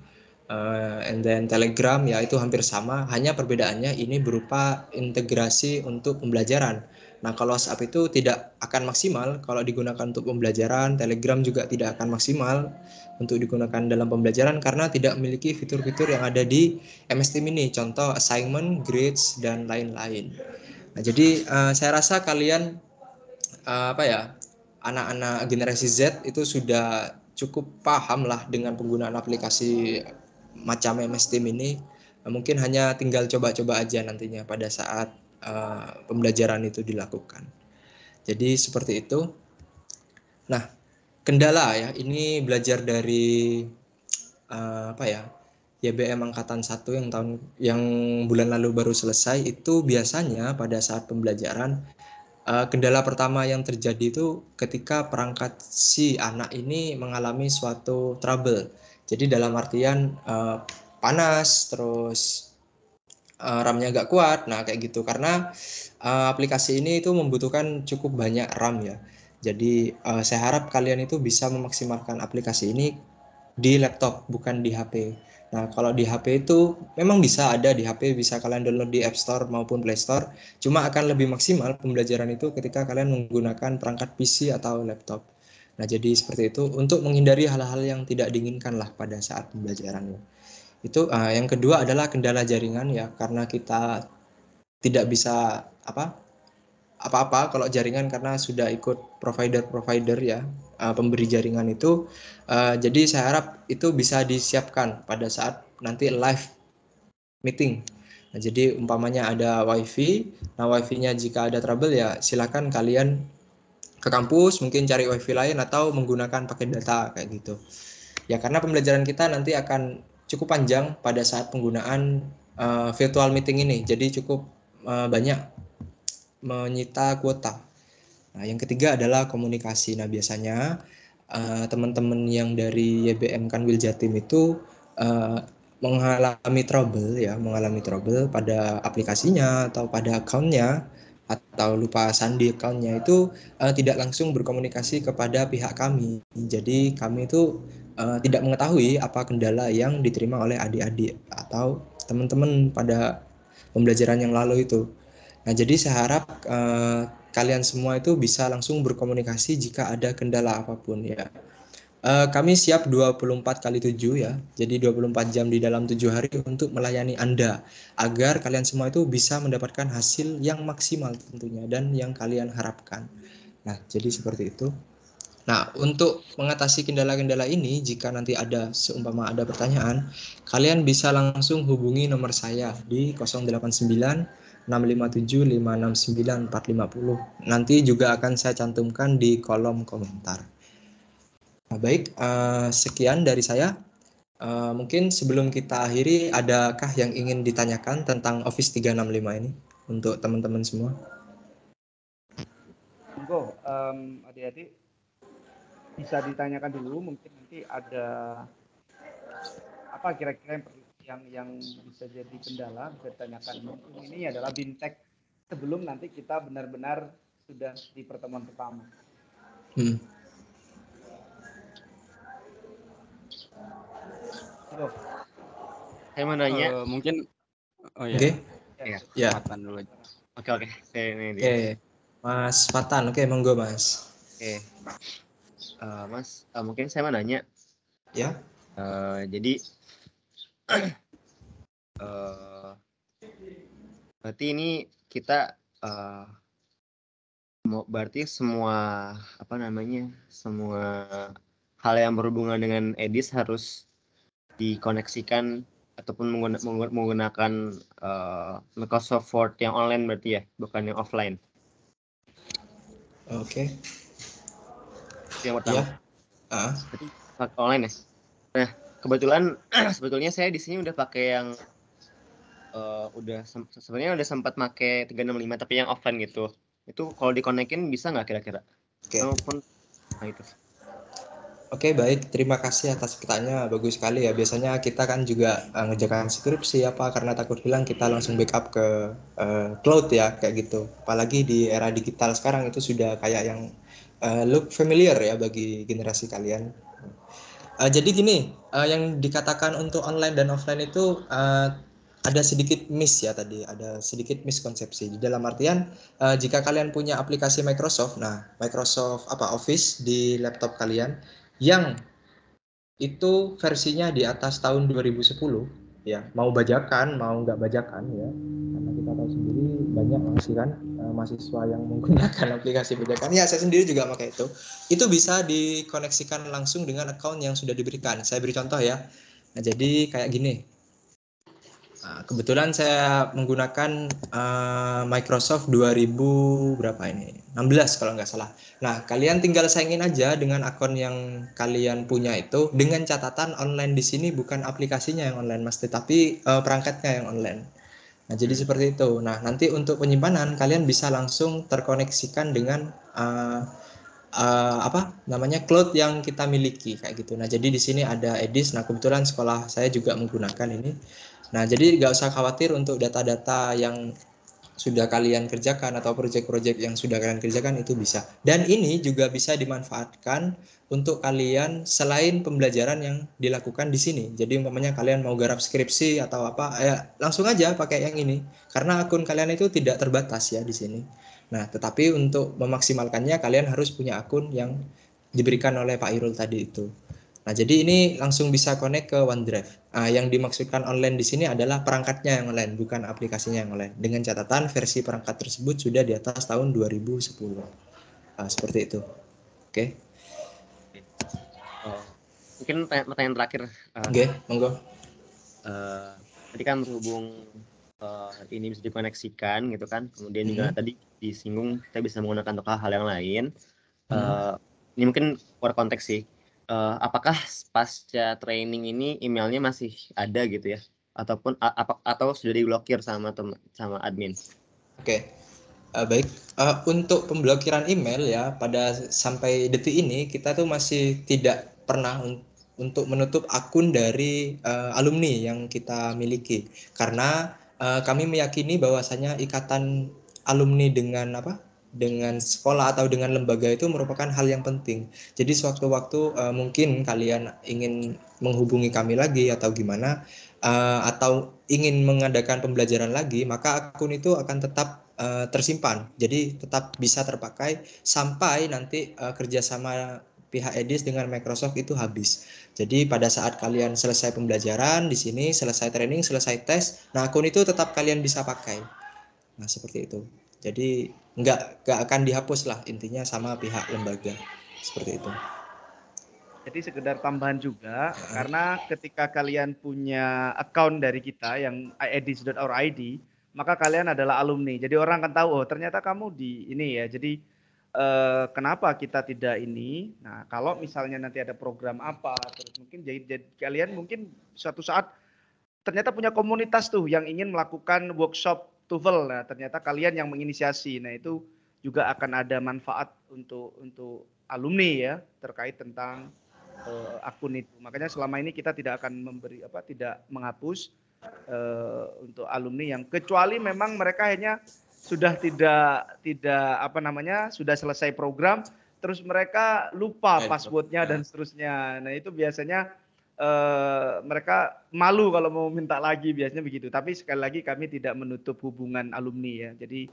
and then Telegram ya, itu hampir sama. Hanya perbedaannya ini berupa integrasi untuk pembelajaran. Nah, kalau WhatsApp itu tidak akan maksimal kalau digunakan untuk pembelajaran, Telegram juga tidak akan maksimal untuk digunakan dalam pembelajaran karena tidak memiliki fitur-fitur yang ada di MS Team ini, contoh assignment, grades, dan lain-lain. Nah, jadi saya rasa kalian anak-anak generasi Z itu sudah cukup paham lah dengan penggunaan aplikasi macam MS Team ini. Mungkin hanya tinggal coba-coba aja nantinya pada saat pembelajaran itu dilakukan. Jadi seperti itu. Nah, kendala ya, ini belajar dari YBM angkatan 1 yang bulan lalu baru selesai. Itu biasanya pada saat pembelajaran kendala pertama yang terjadi itu ketika perangkat si anak ini mengalami suatu trouble. Jadi dalam artian panas, terus RAM-nya nggak kuat. Nah, kayak gitu. Karena aplikasi ini itu membutuhkan cukup banyak RAM ya. Jadi saya harap kalian itu bisa memaksimalkan aplikasi ini di laptop, bukan di HP. Nah, kalau di HP itu memang bisa ada di HP, bisa kalian download di App Store maupun Play Store. Cuma akan lebih maksimal pembelajaran itu ketika kalian menggunakan perangkat PC atau laptop. Nah, jadi seperti itu untuk menghindari hal-hal yang tidak diinginkan lah pada saat pembelajaran. Itu yang kedua adalah kendala jaringan ya, karena kita tidak bisa apa-apa kalau jaringan karena sudah ikut provider ya, pemberi jaringan itu. Jadi saya harap itu bisa disiapkan pada saat nanti live meeting. Nah, jadi umpamanya ada wifi, nah wifi-nya jika ada trouble ya silakan kalian ke kampus mungkin cari wifi lain atau menggunakan paket data kayak gitu. Ya, karena pembelajaran kita nanti akan cukup panjang pada saat penggunaan virtual meeting ini. Jadi cukup banyak menyita kuota. Nah, yang ketiga adalah komunikasi. Nah, biasanya teman-teman yang dari YBM Kanwil Jatim itu mengalami trouble pada aplikasinya atau pada account-nya atau lupa sandi account-nya itu tidak langsung berkomunikasi kepada pihak kami. Jadi kami itu tidak mengetahui apa kendala yang diterima oleh adik-adik atau teman-teman pada pembelajaran yang lalu itu. Nah, jadi saya harap kalian semua itu bisa langsung berkomunikasi jika ada kendala apapun ya. Kami siap 24/7 ya. Jadi 24 jam di dalam 7 hari untuk melayani Anda agar kalian semua itu bisa mendapatkan hasil yang maksimal tentunya dan yang kalian harapkan. Nah, jadi seperti itu. Nah, untuk mengatasi kendala-kendala ini, jika nanti seumpama ada pertanyaan, kalian bisa langsung hubungi nomor saya di 089 657 569 450. Nanti juga akan saya cantumkan di kolom komentar. Nah, baik, sekian dari saya. Mungkin sebelum kita akhiri, adakah yang ingin ditanyakan tentang Office 365 ini untuk teman-teman semua? Monggo, adik-adik bisa ditanyakan dulu, mungkin nanti ada apa kira-kira yang bisa jadi kendala, bisa ditanyakan. Mungkin ini adalah bintek sebelum nanti kita benar-benar sudah di pertemuan pertama. Saya mau nanya. Mungkin Oke. Ya. Fatan dulu aja. Oke. Ini dia. Oke. Mas Fatan, oke, monggo Mas. Oke. Mas, mungkin saya mau nanya. Ya. Jadi berarti ini kita berarti semua semua hal yang berhubungan dengan Edis harus dikoneksikan ataupun menggunakan Microsoft Word yang online berarti ya, bukan yang offline. Oke. Yang pertama. Ya. Pakai online ya. Nah, kebetulan sebetulnya saya di sini udah pakai yang sebenarnya udah sempat pakai 365 tapi yang offline gitu. Itu kalau dikonekin bisa nggak kira-kira? Oke. Itu. Oke, baik. Terima kasih atas pertanyaannya. Bagus sekali ya. Biasanya kita kan juga ngerjakan skripsi karena takut hilang kita langsung backup ke cloud ya, kayak gitu. Apalagi di era digital sekarang itu sudah kayak yang look familiar ya bagi generasi kalian. Jadi gini, yang dikatakan untuk online dan offline itu ada sedikit miss ya tadi, ada sedikit miskonsepsi. Di dalam artian jika kalian punya aplikasi Microsoft, Microsoft Office di laptop kalian yang itu versinya di atas tahun 2010 ya, mau bajakan mau nggak bajakan ya, karena kita tahu sendiri banyak masih kan mahasiswa yang menggunakan aplikasi bajakan ya, saya sendiri juga pakai itu bisa dikoneksikan langsung dengan account yang sudah diberikan. Saya beri contoh ya. Nah, jadi kayak gini. Kebetulan saya menggunakan Microsoft 2000 berapa ini? 16 kalau nggak salah. Nah, kalian tinggal saingin aja dengan akun yang kalian punya itu, dengan catatan online di sini bukan aplikasinya yang online Mas, tetapi perangkatnya yang online. Nah, jadi seperti itu. Nah, nanti untuk penyimpanan kalian bisa langsung terkoneksikan dengan apa namanya cloud yang kita miliki kayak gitu. Nah, jadi di sini ada Edis. Nah, kebetulan sekolah saya juga menggunakan ini. Nah, jadi nggak usah khawatir untuk data-data yang sudah kalian kerjakan atau proyek-proyek yang sudah kalian kerjakan itu bisa. Dan ini juga bisa dimanfaatkan untuk kalian selain pembelajaran yang dilakukan di sini. Jadi umpamanya kalian mau garap skripsi atau apa, langsung aja pakai yang ini. Karena akun kalian itu tidak terbatas ya di sini. Nah, tetapi untuk memaksimalkannya kalian harus punya akun yang diberikan oleh Pak Irul tadi itu. Nah, jadi ini langsung bisa connect ke OneDrive. Nah, yang dimaksudkan online di sini adalah perangkatnya yang online, bukan aplikasinya yang online. Dengan catatan versi perangkat tersebut sudah di atas tahun 2010. Seperti itu. Oke. Mungkin pertanyaan terakhir. Oke, monggo. Tadi kan berhubung ini bisa dikoneksikan gitu kan. Kemudian juga tadi disinggung kita bisa menggunakan untuk hal-hal yang lain. Ini mungkin keluar konteks sih. Apakah pasca training ini emailnya masih ada gitu ya? Ataupun atau sudah diblokir sama admin? Oke. Baik, untuk pemblokiran email ya pada sampai detik ini kita tuh masih tidak pernah untuk menutup akun dari alumni yang kita miliki karena kami meyakini bahwasanya ikatan alumni dengan sekolah atau dengan lembaga itu merupakan hal yang penting. Jadi sewaktu-waktu mungkin kalian ingin menghubungi kami lagi atau gimana atau ingin mengadakan pembelajaran lagi, maka akun itu akan tetap tersimpan. Jadi tetap bisa terpakai sampai nanti kerjasama pihak Edis dengan Microsoft itu habis. Jadi pada saat kalian selesai pembelajaran di sini, selesai training, selesai tes, nah akun itu tetap kalian bisa pakai. Nah seperti itu. Jadi nggak akan dihapus lah intinya sama pihak lembaga. Seperti itu. Jadi sekedar tambahan juga, karena ketika kalian punya account dari kita yang edis.or.id, maka kalian adalah alumni. Jadi orang akan tahu, oh ternyata kamu di ini ya. Jadi kenapa kita tidak ini? Nah kalau misalnya nanti ada program apa, terus mungkin jadi kalian mungkin suatu saat ternyata punya komunitas tuh yang ingin melakukan workshop TOEFL. Nah ternyata kalian yang menginisiasi. Nah itu juga akan ada manfaat untuk alumni ya terkait tentang akun itu. Makanya selama ini kita tidak akan tidak menghapus untuk alumni yang kecuali memang mereka hanya sudah tidak sudah selesai program terus mereka lupa passwordnya dan seterusnya. Nah itu biasanya mereka malu kalau mau minta lagi biasanya begitu. Tapi sekali lagi kami tidak menutup hubungan alumni ya. Jadi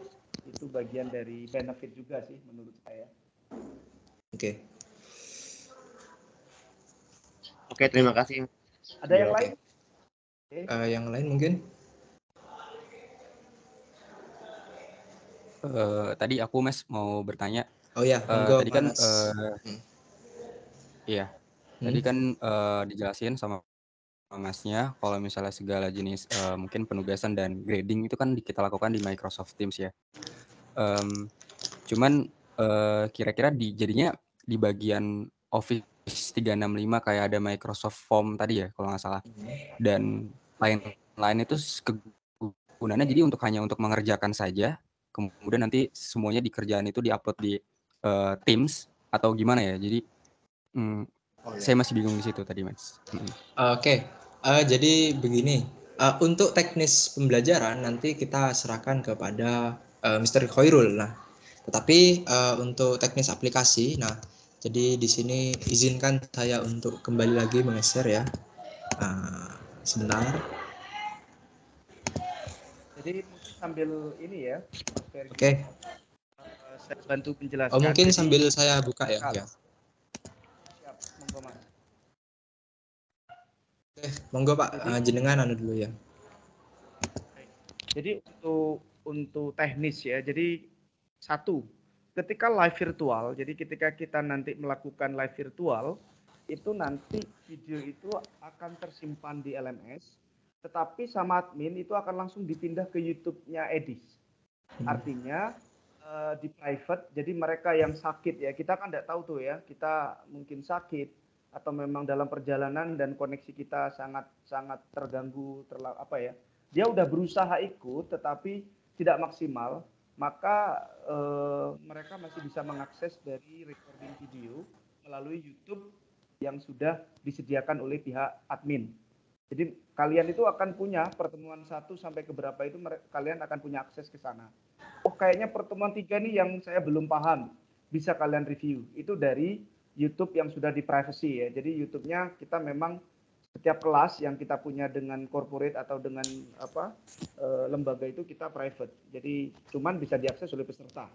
itu bagian dari benefit juga sih menurut saya. Oke. Oke, terima kasih. Ada yang lain? Yang lain mungkin? Tadi aku Mas mau bertanya. Oh ya, monggo tadi kan iya. Tadi kan dijelasin sama Masnya kalau misalnya segala jenis mungkin penugasan dan grading itu kan kita lakukan di Microsoft Teams ya. Cuman kira-kira jadinya di bagian Office 365 kayak ada Microsoft Form tadi ya kalau nggak salah. Dan lain-lain itu kegunaannya jadi hanya untuk mengerjakan saja. Kemudian nanti semuanya dikerjaan itu diupload di Teams atau gimana ya? Jadi saya masih bingung di situ tadi Mas. Oke. Jadi begini, untuk teknis pembelajaran nanti kita serahkan kepada Mr. Khairul. Nah, tetapi untuk teknis aplikasi, nah, jadi di sini izinkan saya untuk kembali lagi meng-share ya. Sebentar. Jadi mungkin sambil ini ya. Oke. Saya bantu penjelasan. Oh, mungkin sambil saya buka ya. Siap, monggo Mas. Oke, monggo Pak, jenengan dulu ya. Jadi untuk teknis ya. Jadi satu, ketika live virtual, jadi ketika kita nanti melakukan live virtual, itu nanti video itu akan tersimpan di LMS, tetapi sama admin itu akan langsung dipindah ke YouTube-nya Edis. Artinya di private, jadi mereka yang sakit ya, kita kan tidak tahu tuh ya, kita mungkin sakit atau memang dalam perjalanan dan koneksi kita sangat terganggu, dia udah berusaha ikut tetapi tidak maksimal. maka mereka masih bisa mengakses dari recording video melalui YouTube yang sudah disediakan oleh pihak admin. Jadi kalian itu akan punya pertemuan 1 sampai ke berapa itu kalian akan punya akses ke sana. Oh kayaknya pertemuan 3 nih yang saya belum paham, bisa kalian review. Itu dari YouTube yang sudah di privacy ya. Jadi YouTube-nya kita memang setiap kelas yang kita punya dengan corporate atau dengan lembaga itu kita private. Jadi cuman bisa diakses oleh peserta.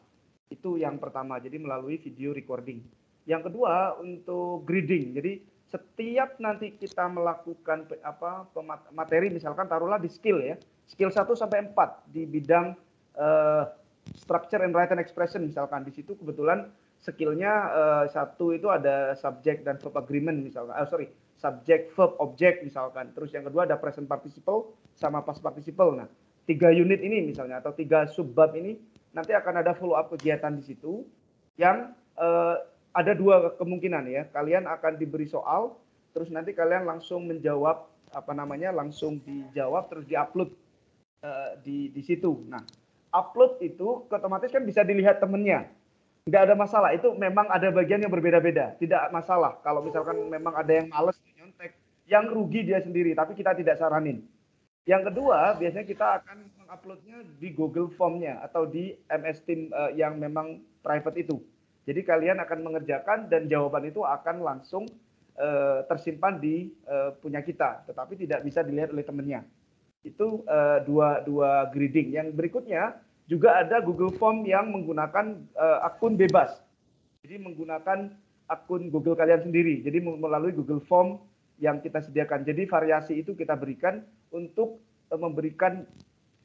Itu yang pertama. Jadi melalui video recording. Yang kedua untuk grading. Jadi setiap nanti kita melakukan materi misalkan taruhlah di skill ya. Skill 1 sampai 4 di bidang structure and written expression misalkan, di situ kebetulan skillnya 1 itu ada subject dan verb agreement misalkan, subject verb object misalkan, terus yang kedua ada present participle sama past participle. Nah 3 unit ini misalnya atau 3 subbab ini nanti akan ada follow up kegiatan di situ yang ada 2 kemungkinan ya, kalian akan diberi soal terus nanti kalian langsung menjawab langsung dijawab terus diupload di situ. Nah upload itu otomatis kan bisa dilihat temennya, nggak ada masalah. Itu memang ada bagian yang berbeda-beda, tidak masalah. Kalau misalkan memang ada yang males nyontek, yang rugi dia sendiri, tapi kita tidak saranin. Yang kedua, biasanya kita akan menguploadnya di Google Form-nya atau di MS Team yang memang private itu. Jadi kalian akan mengerjakan dan jawaban itu akan langsung tersimpan di punya kita, tetapi tidak bisa dilihat oleh temennya. Itu dua grading. Yang berikutnya juga ada Google Form yang menggunakan akun bebas. Jadi menggunakan akun Google kalian sendiri. Jadi melalui Google Form yang kita sediakan. Jadi variasi itu kita berikan untuk memberikan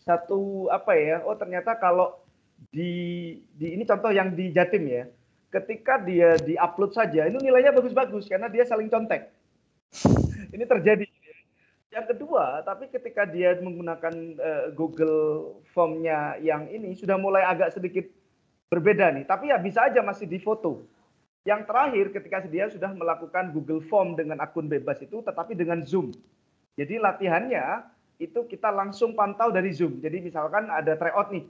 satu ternyata kalau di ini contoh yang di Jatim ya. Ketika dia di-upload saja, itu nilainya bagus-bagus karena dia saling contek. Ini terjadi. Yang kedua, tapi ketika dia menggunakan Google Form-nya yang ini sudah mulai agak sedikit berbeda nih. Tapi ya bisa aja masih di foto. Yang terakhir ketika dia sudah melakukan Google Form dengan akun bebas itu tetapi dengan Zoom. Jadi latihannya itu kita langsung pantau dari Zoom. Jadi misalkan ada tryout nih.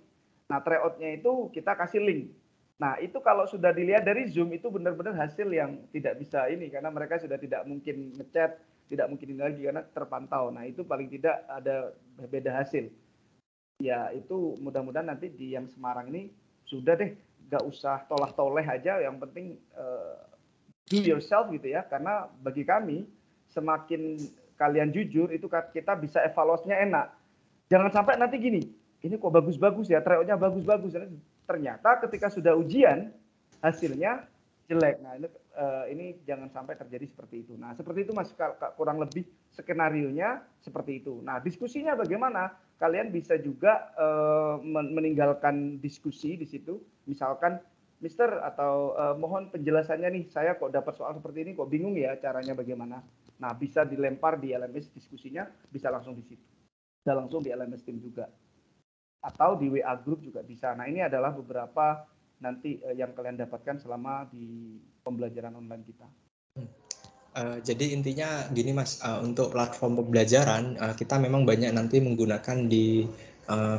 Nah tryout-nya itu kita kasih link. Nah itu kalau sudah dilihat dari Zoom itu benar-benar hasil yang tidak bisa ini. Karena mereka sudah tidak mungkin ngechat, tidak mungkin ini lagi karena terpantau. Nah itu paling tidak ada beda hasil. Ya itu mudah-mudahan nanti di yang Semarang ini sudah deh, nggak usah tolah-toleh aja. Yang penting do yourself gitu ya. Karena bagi kami semakin kalian jujur itu kita bisa evaluasinya enak. Jangan sampai nanti gini, ini kok bagus-bagus ya, tryout-nya bagus-bagus. Ternyata ketika sudah ujian hasilnya jelek. Nah ini jangan sampai terjadi seperti itu. Nah seperti itu Mas, kurang lebih skenarionya seperti itu. Nah diskusinya bagaimana? Kalian bisa juga meninggalkan diskusi di situ. Misalkan Mister atau mohon penjelasannya nih, saya kok dapat soal seperti ini kok bingung ya caranya bagaimana. Nah bisa dilempar di LMS diskusinya, bisa langsung di situ. Bisa langsung di LMS Team juga. Atau di WA Group juga bisa. Nah ini adalah beberapa nanti yang kalian dapatkan selama di pembelajaran online kita. Jadi intinya gini Mas, untuk platform pembelajaran kita memang banyak nanti menggunakan di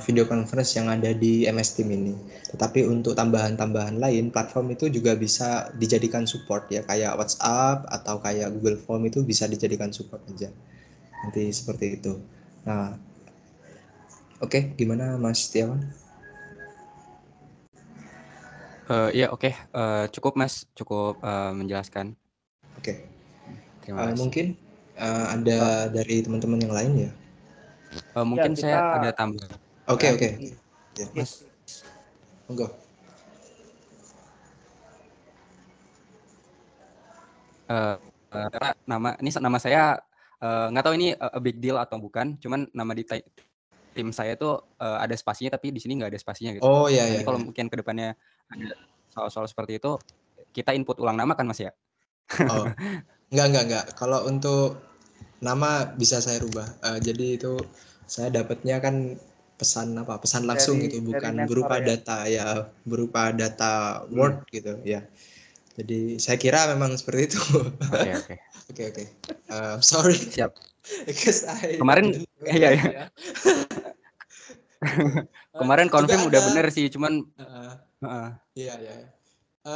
video conference yang ada di MS Team ini. Tetapi untuk tambahan-tambahan lain, platform itu juga bisa dijadikan support ya, kayak WhatsApp atau kayak Google Form itu bisa dijadikan support aja. Nanti seperti itu. Nah, oke, gimana Mas Setiawan? Iya oke. Cukup Mas, cukup menjelaskan. Oke. Terima kasih. Mungkin ada dari teman-teman yang lain ya? Mungkin Ya, saya ada tambahan. Oke. Ya, Mas. Monggo. Karena nama saya nggak tahu ini a big deal atau bukan, cuman nama di tim saya itu ada spasinya tapi di sini nggak ada spasinya gitu. Oh iya. Nanti kalau mungkin kedepannya ada soal-soal seperti itu, kita input ulang nama kan Mas ya? Oh, enggak. Kalau untuk nama bisa saya rubah. Jadi itu saya dapatnya kan pesan langsung gitu, bukan berupa data ya, berupa data Word gitu ya. Jadi saya kira memang seperti itu. Oke. Sorry. Siap. Because Kemarin iya. Kemarin Juga confirm udah ada, bener sih, cuman iya ya.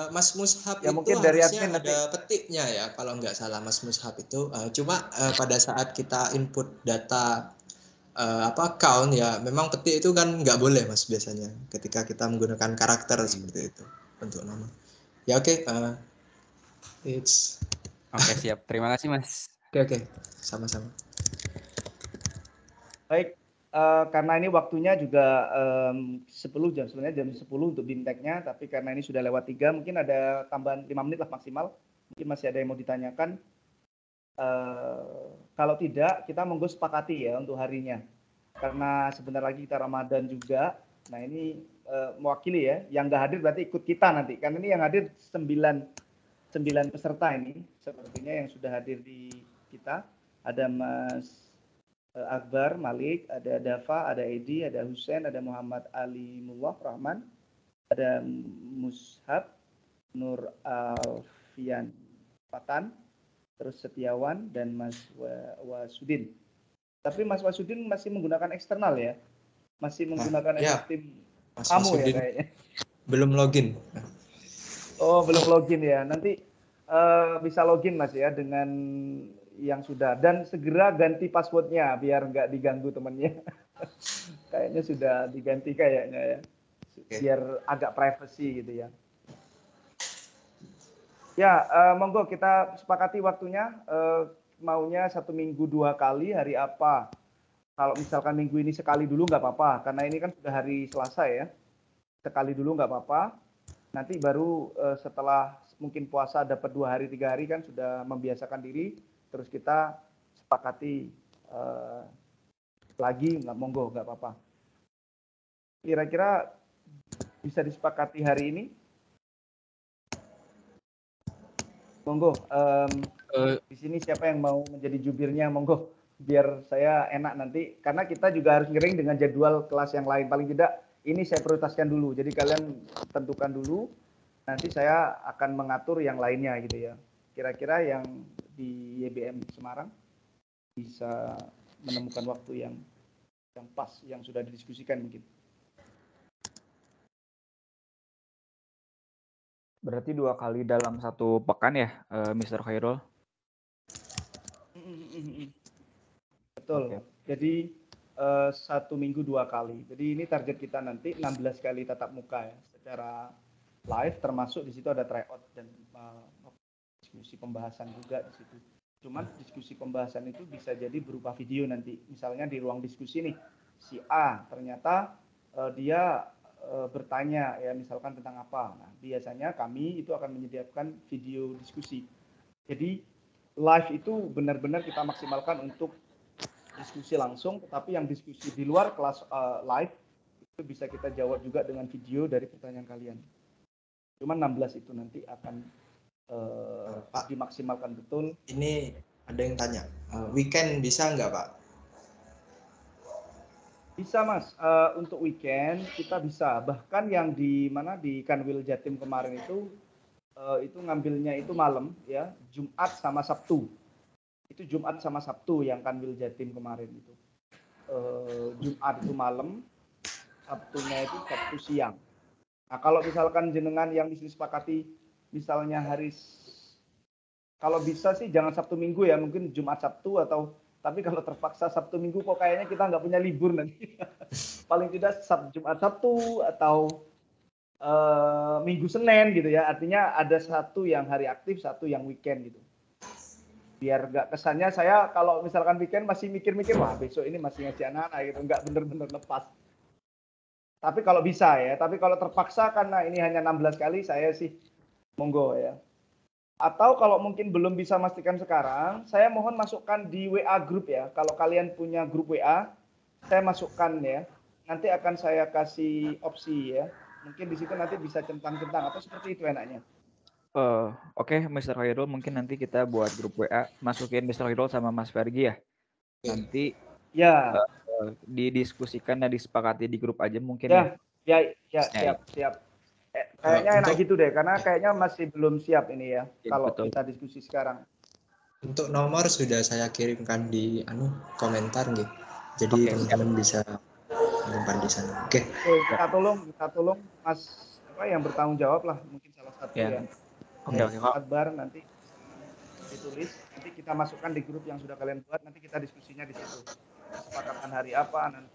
Mas Mushab Ya itu mungkin dari harusnya admin nanti. ada petiknya ya, kalau nggak salah Mas Mushab itu. Cuma pada saat kita input data account ya, memang petik itu kan nggak boleh Mas biasanya ketika kita menggunakan karakter seperti itu untuk nama. Ya oke, Oke, siap. Terima kasih, Mas. Oke, sama-sama. Baik, karena ini waktunya juga 10 jam, sebenarnya jam 10 untuk BIMTEK-nya, tapi karena ini sudah lewat 3, mungkin ada tambahan 5 menit lah maksimal. Mungkin masih ada yang mau ditanyakan. Kalau tidak, kita monggo sepakati ya untuk harinya. Karena sebentar lagi kita Ramadan juga. Nah ini mewakili ya, yang nggak hadir berarti ikut kita nanti. Karena ini yang hadir 9 peserta ini, sepertinya yang sudah hadir di kita. Ada Mas Akbar, Malik, ada Dava, ada Edi, ada Husen, ada Muhammad Ali Mullah Rahman, ada Mushab, Nur Alfian Patan, terus Setiawan, dan Mas Wasudin. Tapi Mas Wasudin masih menggunakan eksternal ya? Masih menggunakan sistem kamu ya kayaknya? Belum login. Oh, belum login ya. Nanti bisa login Mas ya dengan yang sudah, dan segera ganti passwordnya biar nggak diganggu temennya. Kayaknya sudah diganti kayaknya ya, biar agak privacy gitu ya. Ya, monggo kita sepakati waktunya, maunya 1 minggu 2 kali, hari apa? Kalau misalkan minggu ini sekali dulu nggak apa-apa, karena ini kan sudah hari Selasa ya. Sekali dulu nggak apa-apa. Nanti baru setelah mungkin puasa dapat 2 hari 3 hari kan sudah membiasakan diri. Terus kita sepakati lagi, monggo, nggak apa-apa. Kira-kira bisa disepakati hari ini? Monggo, di sini siapa yang mau menjadi jubirnya, monggo. Biar saya enak nanti, karena kita juga harus ngiring dengan jadwal kelas yang lain. Paling tidak, ini saya prioritaskan dulu. Jadi kalian tentukan dulu, nanti saya akan mengatur yang lainnya gitu ya. Kira-kira yang di YBM Semarang bisa menemukan waktu yang pas, yang sudah didiskusikan mungkin. Berarti 2 kali dalam 1 pekan ya, Mr. Khairul? Betul. Oke. Jadi 1 minggu 2 kali. Jadi ini target kita nanti 16 kali tatap muka ya, secara live, termasuk di situ ada tryout dan diskusi pembahasan juga di situ. Cuman diskusi pembahasan itu bisa jadi berupa video nanti. Misalnya di ruang diskusi nih, si A ternyata dia bertanya ya misalkan tentang apa. Nah, biasanya kami itu akan menyediakan video diskusi. Jadi live itu benar-benar kita maksimalkan untuk diskusi langsung, tetapi yang diskusi di luar kelas live itu bisa kita jawab juga dengan video dari pertanyaan kalian. Cuman 16 itu nanti akan Pak, dimaksimalkan betul. Ini ada yang tanya, weekend bisa nggak Pak? Bisa Mas, untuk weekend kita bisa. Bahkan yang di mana di Kanwil Jatim kemarin itu ngambilnya itu malam ya, Jumat sama Sabtu. Itu Jumat sama Sabtu yang Kanwil Jatim kemarin itu. Jumat itu malam, Sabtunya itu Sabtu siang. Nah kalau misalkan jenengan yang disepakati misalnya kalau bisa sih jangan Sabtu Minggu ya, mungkin Jumat Sabtu, atau tapi kalau terpaksa Sabtu Minggu kok kayaknya kita nggak punya libur nanti. Paling tidak Jumat Sabtu atau Minggu Senin gitu ya, artinya ada satu yang hari aktif, satu yang weekend gitu. Biar nggak kesannya saya kalau misalkan weekend masih mikir-mikir, wah besok ini masih ngaji anak-anak gitu, nggak bener-bener lepas. Tapi kalau bisa ya, tapi kalau terpaksa karena ini hanya 16 kali, saya sih monggo ya. Atau kalau mungkin belum bisa memastikan sekarang, saya mohon masukkan di WA grup ya. Kalau kalian punya grup WA, saya masukkan ya. Nanti akan saya kasih opsi ya. Mungkin di situ nanti bisa centang-centang atau seperti itu enaknya. Oke, Mr. Khairul, mungkin nanti kita buat grup WA, masukin Mr. Khairul sama Mas Fergi ya. Nanti ya didiskusikan dan disepakati di grup aja mungkin ya. Siap. Kayaknya enak gitu deh, karena kayaknya masih belum siap ini ya, kalau betul. kita diskusi sekarang. Untuk nomor sudah saya kirimkan di komentar gitu. Jadi teman-teman bisa menyimpan di sana. Oke. Oke, kita tolong Mas apa yang bertanggung jawab lah, mungkin salah satu Ya. ya. Oke, Kak. Akbar nanti ditulis, nanti kita masukkan di grup yang sudah kalian buat, nanti kita diskusinya di situ. Kesepakatan hari apa, nanti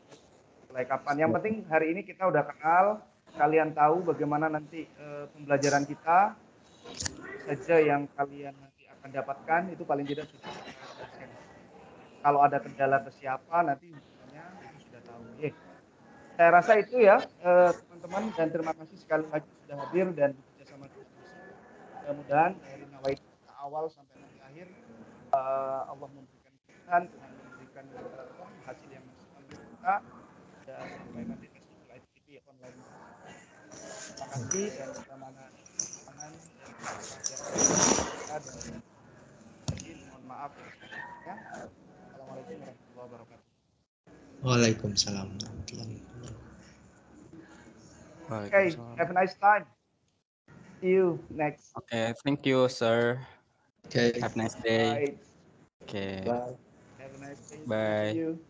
mulai kapan. Yang penting hari ini kita udah kenal, kalian tahu bagaimana nanti pembelajaran kita, saja yang kalian nanti akan dapatkan itu paling tidak sudah kita jelaskan. Kalau ada kendala ke siapa nanti hubungannya itu sudah tahu. Saya rasa itu ya teman-teman, dan terima kasih sekali lagi sudah hadir dan bekerja sama diskusi. Mudah-mudahan dari nawaitu awal sampai nanti akhir Allah memberikan keberkahan dengan memberikan hasil yang maksimal untuk kita dan sampai nanti tes IPTP online. Terima kasih dan bagaimana tangan dan perhatian kita dan mohon maaf ya. Assalamualaikum warahmatullahi wabarakatuh. Waalaikumsalam warahmatullahi wabarakatuh. Okay, have a nice time. See you next. Okay, thank you, sir. Okay. Have a nice day. Bye. Okay. Bye. Have a nice day. Bye. See you.